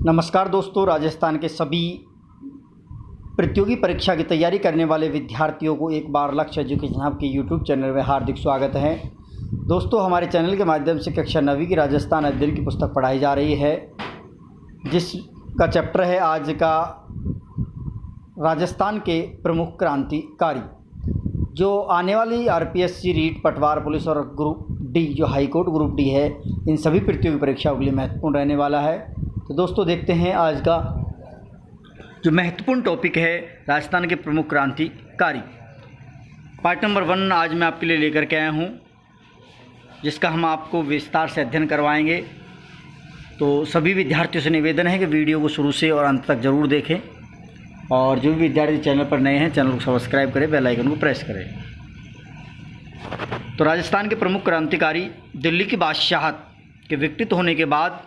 नमस्कार दोस्तों, राजस्थान के सभी प्रतियोगी परीक्षा की तैयारी करने वाले विद्यार्थियों को एक बार लक्ष्य एजुकेशन हब के यूट्यूब चैनल में हार्दिक स्वागत है। दोस्तों, हमारे चैनल के माध्यम से कक्षा 9वीं की राजस्थान अध्ययन की पुस्तक पढ़ाई जा रही है, जिसका चैप्टर है आज का राजस्थान के प्रमुख क्रांतिकारी। जो आने वाली आरपीएससी, रीट, पटवार पुलिस और ग्रुप डी जो हाईकोर्ट ग्रुप डी है, इन सभी प्रतियोगी परीक्षाओं के लिए महत्वपूर्ण रहने वाला है। तो दोस्तों देखते हैं आज का जो महत्वपूर्ण टॉपिक है, राजस्थान के प्रमुख क्रांतिकारी। पार्ट नंबर 1 आज मैं आपके लिए लेकर के आया हूँ, जिसका हम आपको विस्तार से अध्ययन करवाएंगे। तो सभी विद्यार्थियों से निवेदन है कि वीडियो को शुरू से और अंत तक ज़रूर देखें, और जो भी विद्यार्थी चैनल पर नए हैं चैनल को सब्सक्राइब करें, बेल आइकन को प्रेस करें। तो राजस्थान के प्रमुख क्रांतिकारी। दिल्ली की बादशाहत के विकसित होने के बाद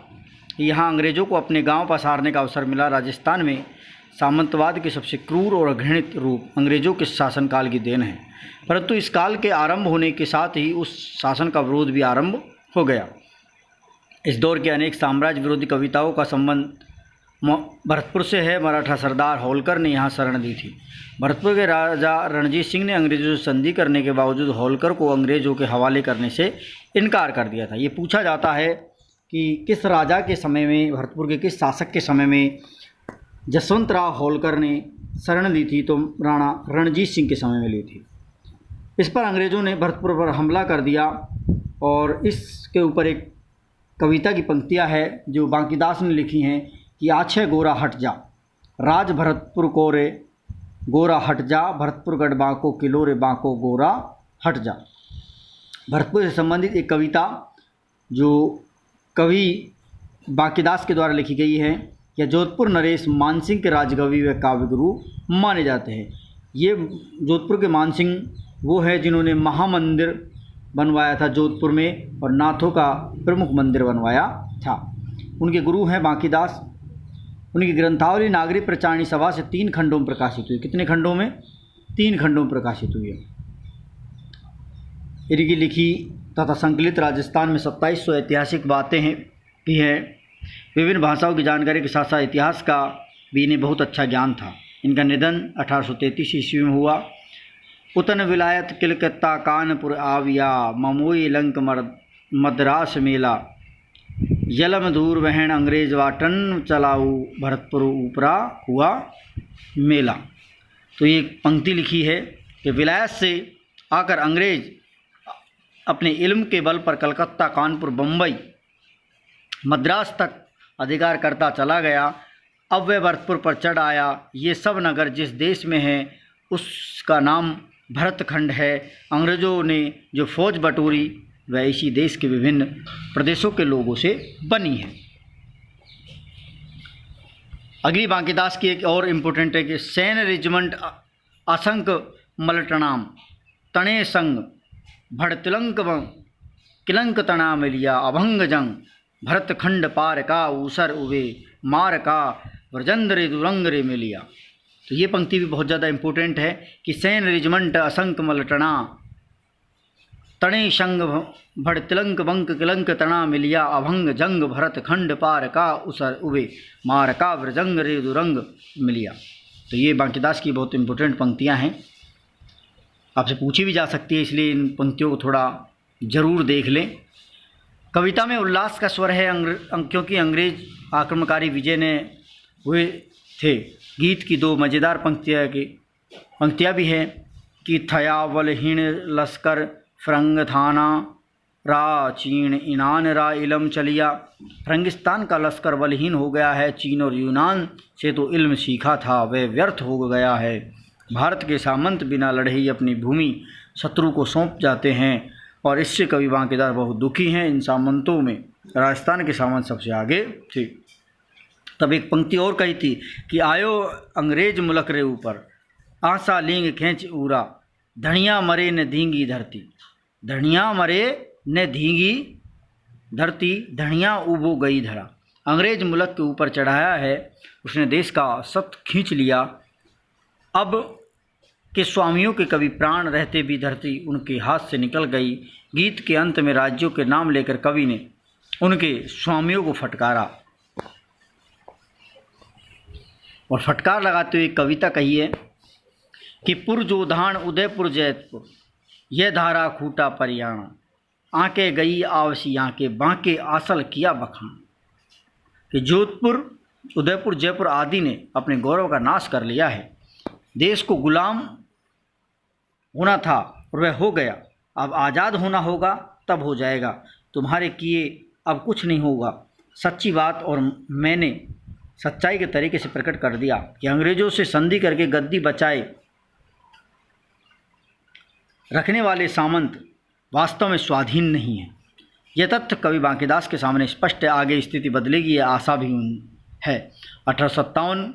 यहाँ अंग्रेज़ों को अपने गांव पसारने का अवसर मिला। राजस्थान में सामंतवाद के सबसे क्रूर और घृणित रूप अंग्रेज़ों के शासनकाल की देन है, परंतु इस काल के आरंभ होने के साथ ही उस शासन का विरोध भी आरंभ हो गया। इस दौर के अनेक साम्राज्य विरोधी कविताओं का संबंध भरतपुर से है। मराठा सरदार होलकर ने यहाँ शरण दी थी। भरतपुर के राजा रणजीत सिंह ने अंग्रेज़ों से संधि करने के बावजूद होलकर को अंग्रेज़ों के हवाले करने से इनकार कर दिया था। ये पूछा जाता है कि किस राजा के समय में, भरतपुर के किस शासक के समय में जसवंतराव होलकर ने शरण ली थी, तो राणा रणजीत सिंह के समय में ली थी। इस पर अंग्रेज़ों ने भरतपुर पर हमला कर दिया, और इसके ऊपर एक कविता की पंक्तियाँ है जो बांकीदास ने लिखी हैं कि आछे गोरा हट जा, राज भरतपुर को रे गोरा हट जा, भरतपुर गढ़ बांको किलो रे बांको गोरा हट जा। भरतपुर से संबंधित एक कविता जो कवि बांकीदास के द्वारा लिखी गई है। यह जोधपुर नरेश मानसिंह के राजकवि व काव्य गुरु माने जाते हैं। ये जोधपुर के मानसिंह वो है जिन्होंने महामंदिर बनवाया था जोधपुर में, और नाथों का प्रमुख मंदिर बनवाया था। उनके गुरु हैं बांकीदास। उनकी ग्रंथावली नागरी प्रचारणी सभा से 3 खंडों में प्रकाशित हुई। कितने खंडों में? 3 खंडों में प्रकाशित हुई है। इनकी लिखी तथा संकलित राजस्थान में 2700 ऐतिहासिक बातें हैं भी हैं। विभिन्न भाषाओं की जानकारी के साथ साथ इतिहास का भी इन्हें बहुत अच्छा ज्ञान था। इनका निधन 1833 ईस्वी में हुआ। उतन विलायत किलकत्ता कानपुर आविया, ममोई लंक मद्रास मेला, यलम दूर वहन अंग्रेज वाटन चलाऊ, भरतपुर ऊपरा हुआ मेला। तो ये पंक्ति लिखी है कि विलायत से आकर अंग्रेज अपने इल्म के बल पर कलकत्ता, कानपुर, बम्बई, मद्रास तक अधिकार करता चला गया। अब वह भरतपुर पर चढ़ आया। ये सब नगर जिस देश में है उसका नाम भरतखंड है। अंग्रेज़ों ने जो फौज बटोरी वह इसी देश के विभिन्न प्रदेशों के लोगों से बनी है। अगली बांकीदास की एक और इम्पोर्टेंट है कि सैन्य रेजिमेंट असंक मलटनाम तणे संग भड़तिलंक किलंक तना मिलिया, अभंग जंग भरतखंड पार का ऊसर उवे, मार का व्रजंद रे दुरंग रे मिलिया। तो ये पंक्ति भी बहुत ज़्यादा इम्पोर्टेंट है कि सैन्य रेजिमेंट असंक मलटना तणे संग भड़तिलंक बंक किलंक तना मिलिया, अभंग जंग भरतखंड पार का उसर उवे, मार का व्रजंग रे दुरंग मिलिया। तो ये बांकीदास की बहुत इम्पोर्टेंट पंक्तियाँ हैं, आपसे पूछी भी जा सकती है, इसलिए इन पंक्तियों को थोड़ा ज़रूर देख लें। कविता में उल्लास का स्वर है क्योंकि अंग्रेज आक्रमणकारी विजय ने हुए थे। गीत की 2 मज़ेदार पंक्तियाँ भी हैं कि थया वलहीन लश्कर फ्रंग थाना रा चीन ईनान रा इलम चलिया। फ्रंगिस्तान का लश्कर बलहीन हो गया है, चीन और यूनान से तो इल्म सीखा था वह व्यर्थ हो गया है। भारत के सामंत बिना लड़े ही अपनी भूमि शत्रु को सौंप जाते हैं, और इससे कवि बांकीदास बहुत दुखी हैं। इन सामंतों में राजस्थान के सामंत सबसे आगे थे। तब एक पंक्ति और कही थी कि आयो अंग्रेज मुलक रे ऊपर, आशा लींग खींच उरा, धनिया मरे न धींगी धरती। धनिया मरे न धींगी धरती, धनिया उबो गई धरा। अंग्रेज मुल्क के ऊपर चढ़ाया है, उसने देश का सत खींच लिया। अब के स्वामियों के कभी प्राण रहते भी धरती उनके हाथ से निकल गई। गीत के अंत में राज्यों के नाम लेकर कवि ने उनके स्वामियों को फटकारा। और फटकार लगाते हुए कविता कही है कि पुरजोधान उदयपुर जैतपुर, यह धारा खूटा परियाणा, आके गई आवसी आके बांके आसल किया बखान। कि जोधपुर, उदयपुर, जयपुर आदि ने अपने गौरव का नाश कर लिया है। देश को गुलाम होना था और वह हो गया। अब आज़ाद होना होगा, तब हो जाएगा। तुम्हारे किए अब कुछ नहीं होगा। सच्ची बात और मैंने सच्चाई के तरीके से प्रकट कर दिया कि अंग्रेज़ों से संधि करके गद्दी बचाए रखने वाले सामंत वास्तव में स्वाधीन नहीं है। यह तथ्य कवि बांकीदास के सामने स्पष्ट है। आगे स्थिति बदलेगी, यह आशा भी है। 1857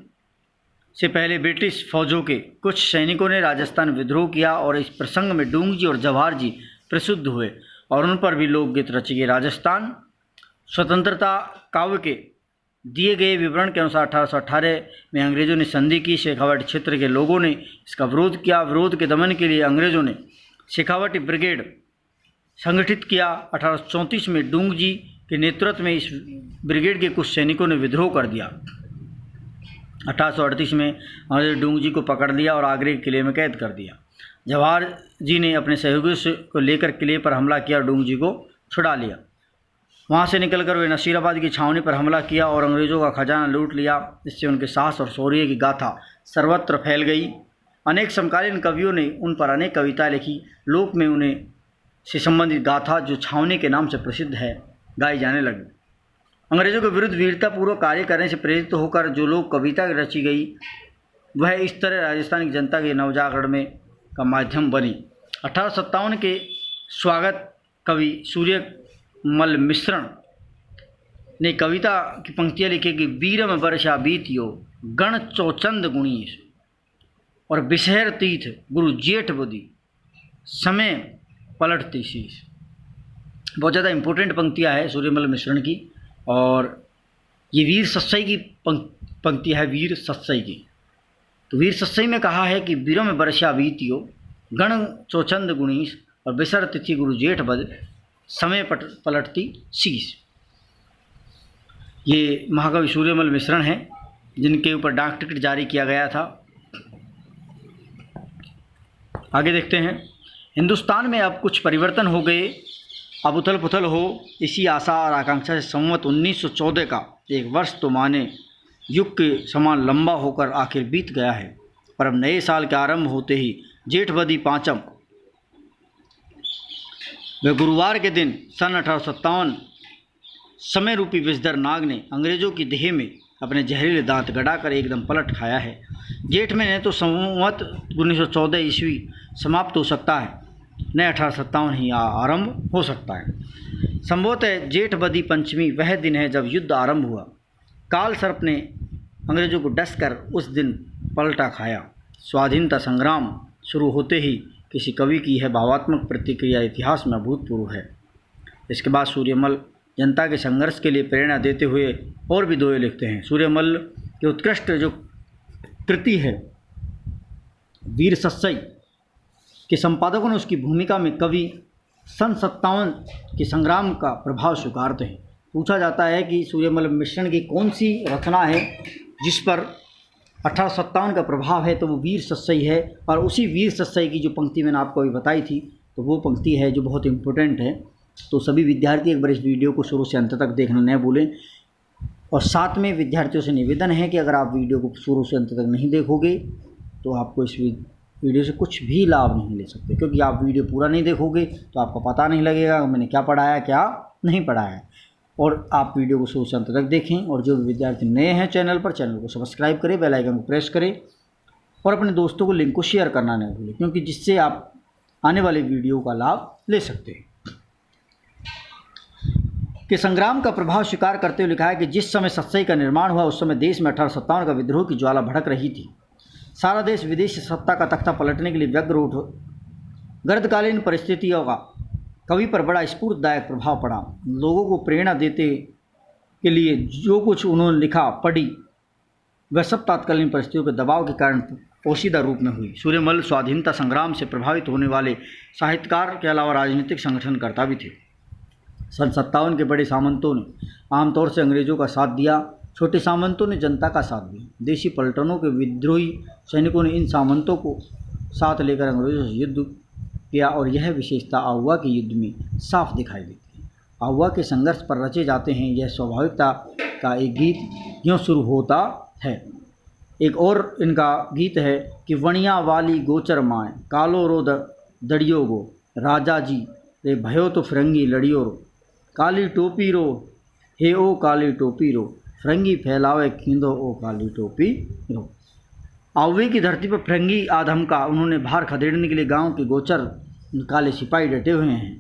से पहले ब्रिटिश फौजों के कुछ सैनिकों ने राजस्थान विद्रोह किया और इस प्रसंग में डूंग जी और जवाहर जी प्रसिद्ध हुए और उन पर भी लोकगीत रचे गए। राजस्थान स्वतंत्रता काव्य के दिए गए विवरण के अनुसार 1818 में अंग्रेज़ों ने संधि की। शेखावाटी क्षेत्र के लोगों ने इसका विरोध किया। विरोध के दमन के लिए अंग्रेज़ों ने शेखावाटी ब्रिगेड संगठित किया। 1834 में डूंग जी के नेतृत्व में इस ब्रिगेड के कुछ सैनिकों ने विद्रोह कर दिया। 1838 में अंग्रेज़ों ने डूंग जी को पकड़ लिया और आगरे के किले में कैद कर दिया। जवाहर जी ने अपने सहयोगियों को लेकर किले पर हमला किया और डूंग जी को छुड़ा लिया। वहाँ से निकलकर वे नसीराबाद की छावनी पर हमला किया और अंग्रेज़ों का खजाना लूट लिया। इससे उनके साहस और शौर्य की गाथा सर्वत्र फैल गई। अनेक समकालीन कवियों ने उन पर अनेक कविताएं लिखी। लोक में उन्हें से संबंधित गाथा, जो छावनी के नाम से प्रसिद्ध है, गाई जाने लगी। अंग्रेज़ों के विरुद्ध वीरतापूर्वक कार्य करने से प्रेरित होकर जो लोक कविता रची गई, वह इस तरह राजस्थान की जनता के नवजागरण में का माध्यम बनी। 1857 के स्वागत कवि सूर्यमल मिश्रण ने कविता की पंक्तियाँ लिखी कि वीरम वर्षा बीतियो गण चौचंद गुणीश और बिसहर तीर्थ गुरु जेठ बुद्धि समय पलटती शीश। बहुत ज़्यादा इम्पोर्टेंट पंक्तियाँ हैं सूर्यमल मिश्रण की, और ये वीर सत्सई की पंक्ति है, वीर सत्सई की। तो वीर सत्सई में कहा है कि वीरों में वर्षा बीतियो गण चौचंद गुणीश और बिसर तिथि गुरु जेठ बद समय पलटती शीश। ये महाकवि सूर्यमल मिश्रण हैं, जिनके ऊपर डाक टिकट जारी किया गया था। आगे देखते हैं। हिंदुस्तान में अब कुछ परिवर्तन हो गए, अब उथल पुथल हो, इसी आशा और आकांक्षा से संवत 1914 का एक वर्ष तो माने युग के समान लंबा होकर आखिर बीत गया है। पर अब नए साल के आरंभ होते ही जेठवदी पाँचम व गुरुवार के दिन सन 1857 समय रूपी विषधर नाग ने अंग्रेज़ों की देह में अपने जहरीले दांत गड़ाकर एकदम पलट खाया है। जेठ में न तो संवत 1914 ईस्वी समाप्त हो सकता है, न 1857 ही आरंभ हो सकता है। संभवतः जेठवदी पंचमी वह दिन है जब युद्ध आरंभ हुआ। काल सर्प ने अंग्रेज़ों को डसकर उस दिन पलटा खाया। स्वाधीनता संग्राम शुरू होते ही किसी कवि की यह भावात्मक प्रतिक्रिया इतिहास में अभूतपूर्व है। इसके बाद सूर्यमल जनता के संघर्ष के लिए प्रेरणा देते हुए और भी दोहे लिखते हैं। सूर्यमल की उत्कृष्ट जो कृति है वीर सत्सई के संपादकों ने उसकी भूमिका में कवि सन 57 के संग्राम का प्रभाव स्वीकारते हैं। पूछा जाता है कि सूर्यमल मिश्रण की कौन सी रचना है जिस पर 1857 का प्रभाव है, तो वो वीर सत्सई है। और उसी वीर सत्सई की जो पंक्ति मैंने आपको अभी बताई थी, तो वो पंक्ति है जो बहुत इम्पोर्टेंट है। तो सभी विद्यार्थी एक बार इस वीडियो को शुरू से अंत तक देखना न भूलें। और साथ में विद्यार्थियों से निवेदन है कि अगर आप वीडियो को शुरू से अंत तक नहीं देखोगे तो आपको इस वीडियो से कुछ भी लाभ नहीं ले सकते, क्योंकि आप वीडियो पूरा नहीं देखोगे तो आपको पता नहीं लगेगा मैंने क्या पढ़ाया क्या नहीं पढ़ाया। और आप वीडियो को शुरू से अंत तक देखें। और जो विद्यार्थी नए हैं चैनल पर, चैनल को सब्सक्राइब करें, बेल आइकन को प्रेस करें और अपने दोस्तों को लिंक को शेयर करना नहीं भूलें, क्योंकि जिससे आप आने वाले वीडियो का लाभ ले सकते हैं। कि संग्राम का प्रभाव स्वीकार करते हुए लिखा है कि जिस समय सत्सई का निर्माण हुआ उस समय देश में 1857 का विद्रोह की ज्वाला भड़क रही थी। सारा देश विदेशी सत्ता का तख्ता पलटने के लिए व्यग्र उठ। गर्दकालीन परिस्थितियों का कवि पर बड़ा स्फूर्तिदायक प्रभाव पड़ा। लोगों को प्रेरणा देते के लिए जो कुछ उन्होंने लिखा पढ़ी वह सब तत्कालीन परिस्थितियों के दबाव के कारण पोशीदा रूप में हुई। सूर्यमल स्वाधीनता संग्राम से प्रभावित होने वाले साहित्यकार के अलावा राजनीतिक संगठनकर्ता भी थे। सन 57 के बड़े सामंतों ने आमतौर से अंग्रेज़ों का साथ दिया छोटे सामंतों ने जनता का साथ दिया। देशी पलटनों के विद्रोही सैनिकों ने इन सामंतों को साथ लेकर अंग्रेजों से युद्ध किया और यह विशेषता आहुआ के युद्ध में साफ दिखाई देती है। आहुआ के संघर्ष पर रचे जाते हैं यह स्वाभाविकता का एक गीत यूँ शुरू होता है। एक और इनका गीत है कि वणिया वाली गोचर माए कालो रो दड़ियो गो राजा जी रे भयो तो फिरंगी लड़ियो रो काली टोपी रो हे ओ काली टोपी रो फिरंगी फैलावे खींदो ओ काली टोपी रो। आहुए की धरती पर फिरंगी आधम का उन्होंने भार खदेड़ने के लिए गांव के गोचर काले सिपाही डटे हुए हैं।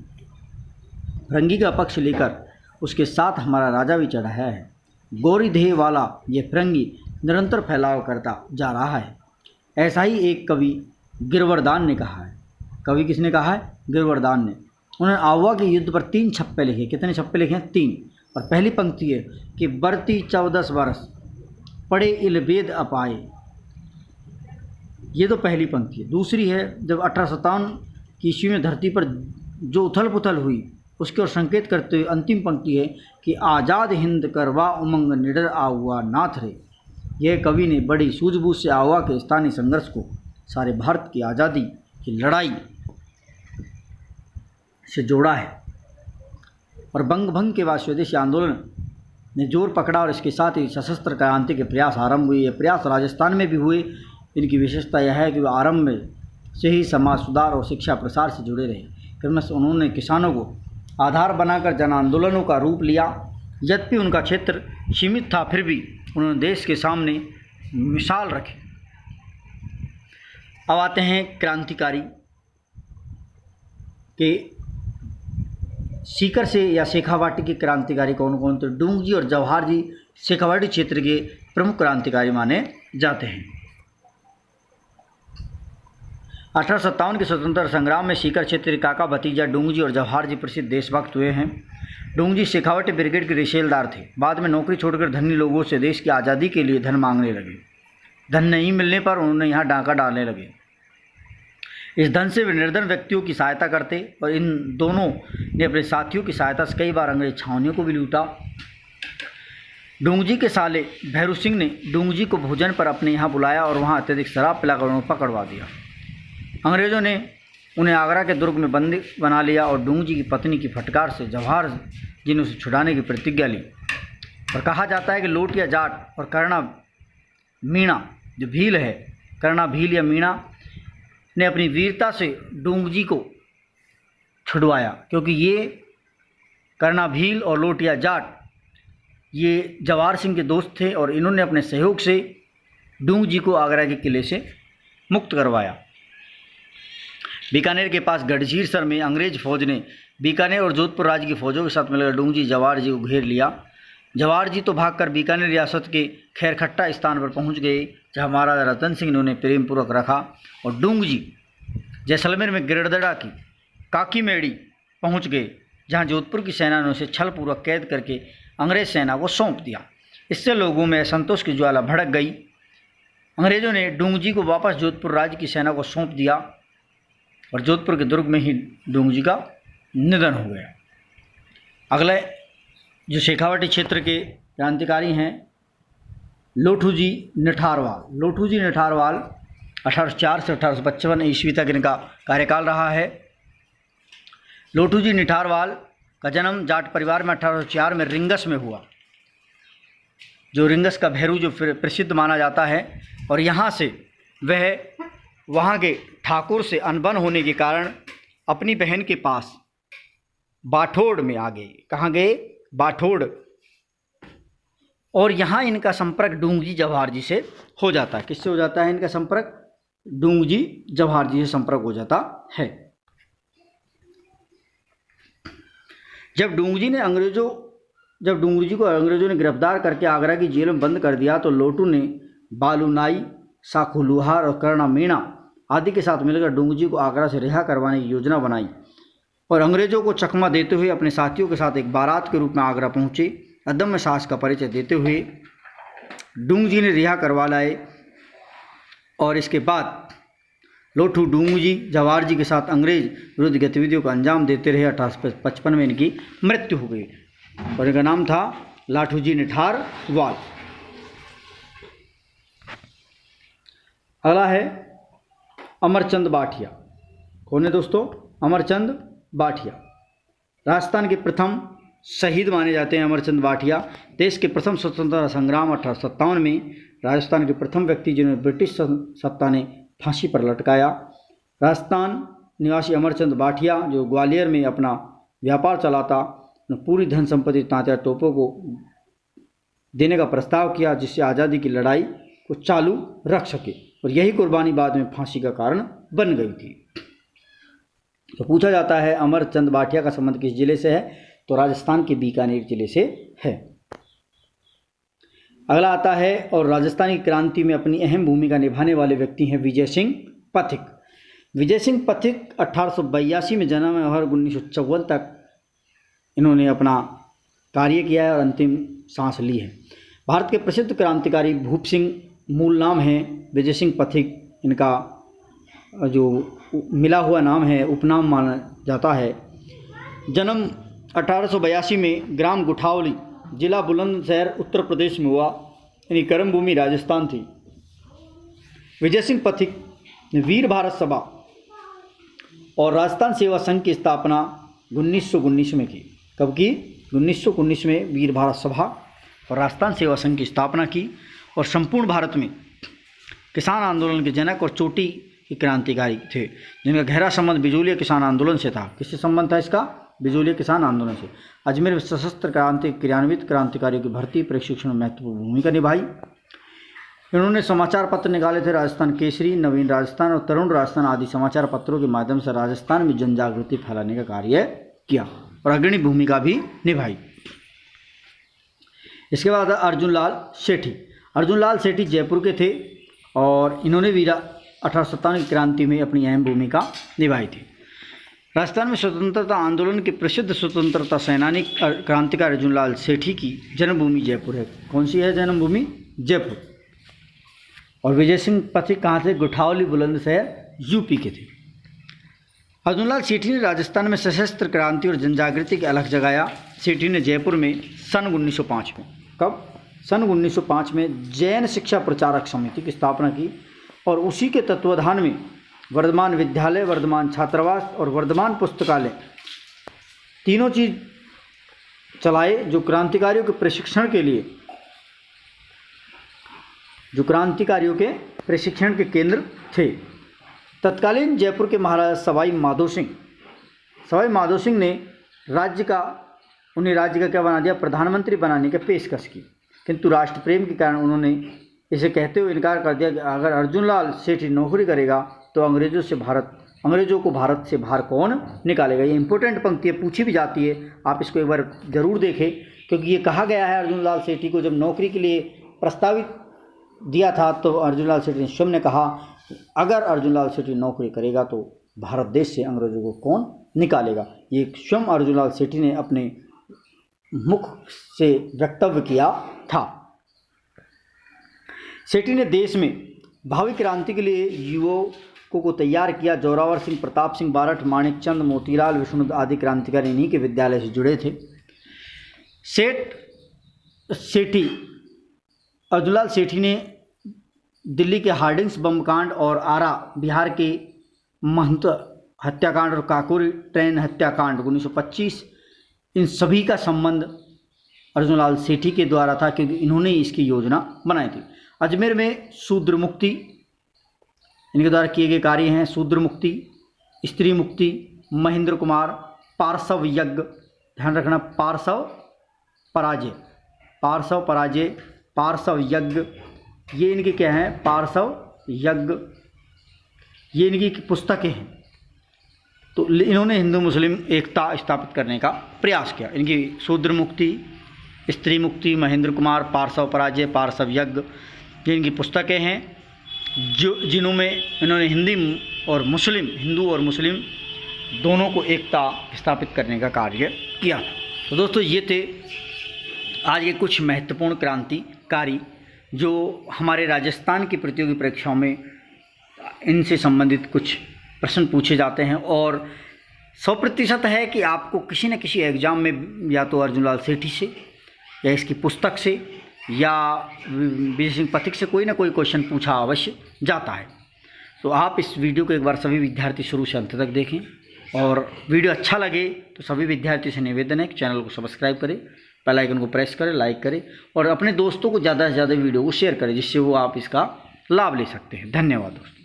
फिरंगी का पक्ष लेकर उसके साथ हमारा राजा भी चढ़ाया है। गोरी देह वाला ये फिरंगी निरंतर फैलाव करता जा रहा है। ऐसा ही एक कवि गिरवरदान ने कहा है। कवि किसने कहा है? गिरवरदान ने। उन्होंने आहुआ के युद्ध पर 3 छप्पे लिखे। कितने छप्पे लिखे हैं? 3। और पहली पंक्ति है कि बरती 14 वर्ष पड़े इल वेद अपाए। ये तो पहली पंक्ति है। दूसरी है जब 1857 की ईस्वी में धरती पर जो उथल पुथल हुई उसकी ओर संकेत करते हुए अंतिम पंक्ति है कि आज़ाद हिंद करवा उमंग निडर आहुआ नाथ रे। यह कवि ने बड़ी सूझबूझ से आहुआ के स्थानीय संघर्ष को सारे भारत की आज़ादी की लड़ाई से जोड़ा है। और बंग भंग के बाद स्वदेशी आंदोलन ने जोर पकड़ा और इसके साथ ही सशस्त्र क्रांति के प्रयास आरंभ हुए। ये प्रयास राजस्थान में भी हुए। इनकी विशेषता यह है कि वे आरंभ में से ही समाज सुधार और शिक्षा प्रसार से जुड़े रहे। क्रमश उन्होंने किसानों को आधार बनाकर जन आंदोलनों का रूप लिया। यद्यपि उनका क्षेत्र सीमित था फिर भी उन्होंने देश के सामने मिसाल रखी। अब आते हैं क्रांतिकारी के सीकर से या शेखावाटी के क्रांतिकारी कौन कौन थे? डूंगजी और जवाहर जी शेखावाटी क्षेत्र के प्रमुख क्रांतिकारी माने जाते हैं। 1857 के स्वतंत्रता संग्राम में सीकर क्षेत्र के काका भतीजा डूंगजी और जवाहर जी प्रसिद्ध देशभक्त हुए हैं। डूंगजी शेखावटी ब्रिगेड के रिशेलदार थे। बाद में नौकरी छोड़कर धनी लोगों से देश की आज़ादी के लिए धन मांगने लगे। धन नहीं मिलने पर उन्होंने यहाँ डाका डालने लगे। इस धन से वे निर्धन व्यक्तियों की सहायता करते और इन दोनों ने अपने साथियों की सहायता से कई बार अंग्रेज छावनियों को भी लूटा। डूंगजी के साले भैरू सिंह ने डूंगजी को भोजन पर अपने यहाँ बुलाया और वहाँ अत्यधिक शराब पिलाकर उन्हें पकड़वा दिया। अंग्रेज़ों ने उन्हें आगरा के दुर्ग में बंदी बना लिया और डूंगजी की पत्नी की फटकार से जवाहर जी ने उसे छुड़ाने की प्रतिज्ञा ली। और कहा जाता है कि लोट या जाट और कर्णा मीणा जो भील है, कर्णा भील या मीणा ने अपनी वीरता से डूंगजी को छुड़वाया, क्योंकि ये कर्णा भील और लोट या जाट ये जवाहर सिंह के दोस्त थे और इन्होंने अपने सहयोग से डूंगजी को आगरा के किले से मुक्त करवाया। बीकानेर के पास गढ़जीरसर में अंग्रेज फौज ने बीकानेर और जोधपुर राज्य की फौजों के साथ मिलकर डूंगजी जवाहर जी को घेर लिया। जवाहर जी तो भागकर बीकानेर रियासत के खैरखट्टा स्थान पर पहुंच गए, जहां महाराजा रतन सिंह ने उन्हें प्रेमपूर्वक रखा। और डूंगजी जैसलमेर में गिरदड़ा की काकी मेड़ी पहुंच गए, जहां जोधपुर की सेना ने उसे छलपूर्वक कैद करके अंग्रेज सेना को सौंप दिया। इससे लोगों में असंतोष की ज्वाला भड़क गई। अंग्रेज़ों ने डूंगजी को वापस जोधपुर राज्य की सेना को सौंप दिया और जोधपुर के दुर्ग में ही डूंगजी का निधन हो गया। अगले जो शेखावाटी क्षेत्र के क्रांतिकारी हैं लोठूजी निठारवाल। लोठूजी निठारवाल 1804 से 1855 ईस्वी तक इनका कार्यकाल रहा है। लोठूजी निठारवाल का जन्म जाट परिवार में 1804 में रिंगस में हुआ, जो रिंगस का भैरू जो फिर प्रसिद्ध माना जाता है। और यहाँ से वह वहाँ के ठाकुर से अनबन होने के कारण अपनी बहन के पास बाठोड़ में आ गए। कहाँ गए? बाठोड़। और यहाँ इनका संपर्क डूंगजी जवाहर जी से हो जाता है। किससे हो जाता है इनका संपर्क? डूंगजी जवाहर जी से संपर्क हो जाता है। जब डूंगजी को अंग्रेजों ने गिरफ्तार करके आगरा की जेल में बंद कर दिया तो लोटू ने बालूनाई, साखू लुहार और कर्णा मीणा आदि के साथ मिलकर डूंगजी को आगरा से रिहा करवाने की योजना बनाई और अंग्रेजों को चकमा देते हुए अपने साथियों के साथ एक बारात के रूप में आगरा पहुंचे। अदम्य साहस का परिचय देते हुए डूंगजी ने रिहा करवा लाए और इसके बाद लोठू डूंगजी जवाहर जी के साथ अंग्रेज विरुद्ध गतिविधियों का अंजाम देते रहे। 1855 में इनकी मृत्यु हो गई और इनका नाम था लाठूजी निठारवाल। अगला है अमरचंद बाठिया। कौन है दोस्तों? अमरचंद बाठिया राजस्थान के प्रथम शहीद माने जाते हैं। अमरचंद बाठिया देश के प्रथम स्वतंत्रता संग्राम 1857 में राजस्थान के प्रथम व्यक्ति जिन्हें ब्रिटिश सत्ता ने फांसी पर लटकाया। राजस्थान निवासी अमरचंद बाठिया जो ग्वालियर में अपना व्यापार चलाता, पूरी धन संपत्ति तांत्या टोपों को देने का प्रस्ताव किया जिससे आज़ादी की लड़ाई को चालू रख सके, और यही कुर्बानी बाद में फांसी का कारण बन गई थी। तो पूछा जाता है अमरचंद बाठिया का संबंध किस जिले से है? तो राजस्थान के बीकानेर जिले से है। अगला आता है, और राजस्थानी क्रांति में अपनी अहम भूमिका निभाने वाले व्यक्ति हैं विजय सिंह पथिक। विजय सिंह पथिक 1882 में जन्म है और 1954 तक इन्होंने अपना कार्य किया है और अंतिम सांस ली है। भारत के प्रसिद्ध क्रांतिकारी भूप सिंह मूल नाम है, विजय सिंह पथिक इनका जो मिला हुआ नाम है, उपनाम माना जाता है। जन्म 1882 में ग्राम गुठावली, जिला बुलंदशहर, उत्तर प्रदेश में हुआ। यानी कर्मभूमि राजस्थान थी। विजय सिंह पथिक ने वीर भारत सभा और राजस्थान सेवा संघ की स्थापना 1919 में की। कब की? 1919 में वीर भारत सभा और राजस्थान सेवा संघ की स्थापना की, और संपूर्ण भारत में किसान आंदोलन के जनक और चोटी के क्रांतिकारी थे, जिनका गहरा संबंध बिजोलिया किसान आंदोलन से था। किससे संबंध था इसका? बिजोलिया किसान आंदोलन से। अजमेर में सशस्त्र क्रांति क्रियान्वित क्रांतिकारियों की भर्ती प्रशिक्षण में महत्वपूर्ण भूमिका निभाई। इन्होंने समाचार पत्र निकाले थे, राजस्थान केसरी, नवीन राजस्थान और तरुण राजस्थान आदि समाचार पत्रों के माध्यम से राजस्थान में जन जागृति फैलाने का कार्य किया और अग्रणी भूमिका भी निभाई। इसके बाद अर्जुन लाल सेठी। अर्जुन लाल सेठी जयपुर के थे और इन्होंने भी 1857 की क्रांति में अपनी अहम भूमिका निभाई थी। राजस्थान में स्वतंत्रता आंदोलन के प्रसिद्ध स्वतंत्रता सेनानी क्रांतिकारी अर्जुन लाल सेठी की जन्मभूमि जयपुर है। कौन सी है जन्मभूमि? जयपुर। और विजय सिंह पथिक कहाँ थे? गुठावली, बुलंदशहर, यूपी के थे। अर्जुन लाल सेठी ने राजस्थान में सशस्त्र क्रांति और जनजागृति के अलख जगाया। सेठी ने जयपुर में सन 1905 में, कब? सन 1905 में जैन शिक्षा प्रचारक समिति की स्थापना की और उसी के तत्वाधान में वर्धमान विद्यालय, वर्धमान छात्रावास और वर्धमान पुस्तकालय तीनों चीज चलाए, जो क्रांतिकारियों के प्रशिक्षण के केंद्र थे। तत्कालीन जयपुर के महाराजा सवाई माधो सिंह ने उन्हें राज्य का क्या बना दिया? प्रधानमंत्री बनाने की पेशकश की, किंतु राष्ट्र प्रेम के कारण उन्होंने इसे कहते हुए इनकार कर दिया कि अगर अर्जुन लाल सेठी नौकरी करेगा तो अंग्रेजों को भारत से बाहर कौन निकालेगा। ये इंपॉर्टेंट पंक्ति पूछी भी जाती है, आप इसको एक बार जरूर देखें, क्योंकि ये कहा गया है अर्जुन लाल सेठी को जब नौकरी के लिए प्रस्तावित दिया था तो अर्जुन लाल सेठी ने स्वयं ने कहा अगर अर्जुन लाल सेठी नौकरी करेगा तो भारत देश से अंग्रेजों को कौन निकालेगा। ये स्वयं अर्जुन लाल सेठी ने अपने मुख से वक्तव्य किया था। सेठी ने देश में भावी क्रांति के लिए युवकों को तैयार किया। जोरावर सिंह, प्रताप सिंह बारठ, माणिक चंद, मोतीलाल, विष्णु आदि क्रांतिकारी इन्हीं के विद्यालय से जुड़े थे। सेठी अर्जुन लाल सेठी ने दिल्ली के हार्डिंग्स बम कांड और आरा बिहार के महंत हत्याकांड और काकोरी ट्रेन हत्याकांड 1925, इन सभी का संबंध अर्जुन लाल सेठी के द्वारा था, क्योंकि इन्होंने इसकी योजना बनाई थी। अजमेर में शूद्र मुक्ति इनके द्वारा किए गए कार्य हैं। शूद्र मुक्ति, स्त्री मुक्ति, महेंद्र कुमार, पार्श्व यज्ञ, ध्यान रखना, पार्श्व पराजय, पार्श्व यज्ञ, ये इनके क्या हैं? पार्श्व यज्ञ, ये इनकी पुस्तकें हैं। तो इन्होंने हिंदू मुस्लिम एकता स्थापित करने का प्रयास किया। इनकी शूद्र मुक्ति, स्त्री मुक्ति, महेंद्र कुमार, पार्श्व पराजय, पार्श्व यज्ञ, ये इनकी पुस्तकें हैं, जिन्हों में इन्होंने हिंदू और मुस्लिम दोनों को एकता स्थापित करने का कार्य किया था। तो दोस्तों ये थे आज के कुछ महत्वपूर्ण क्रांतिकारी जो हमारे राजस्थान की प्रतियोगी परीक्षाओं में इनसे संबंधित कुछ प्रश्न पूछे जाते हैं, और 100% है कि आपको किसी न किसी एग्ज़ाम में या तो अर्जुन लाल सेठी से या इसकी पुस्तक से या बीज पथिक से कोई ना कोई क्वेश्चन पूछा अवश्य जाता है। तो आप इस वीडियो को एक बार सभी विद्यार्थी शुरू से अंत तक देखें, और वीडियो अच्छा लगे तो सभी विद्यार्थी से निवेदन है कि चैनल को सब्सक्राइब करें, बेल आइकन को प्रेस करें, लाइक करें और अपने दोस्तों को ज़्यादा से ज़्यादा वीडियो को शेयर करें, जिससे वो आप इसका लाभ ले सकते हैं। धन्यवाद दोस्तों।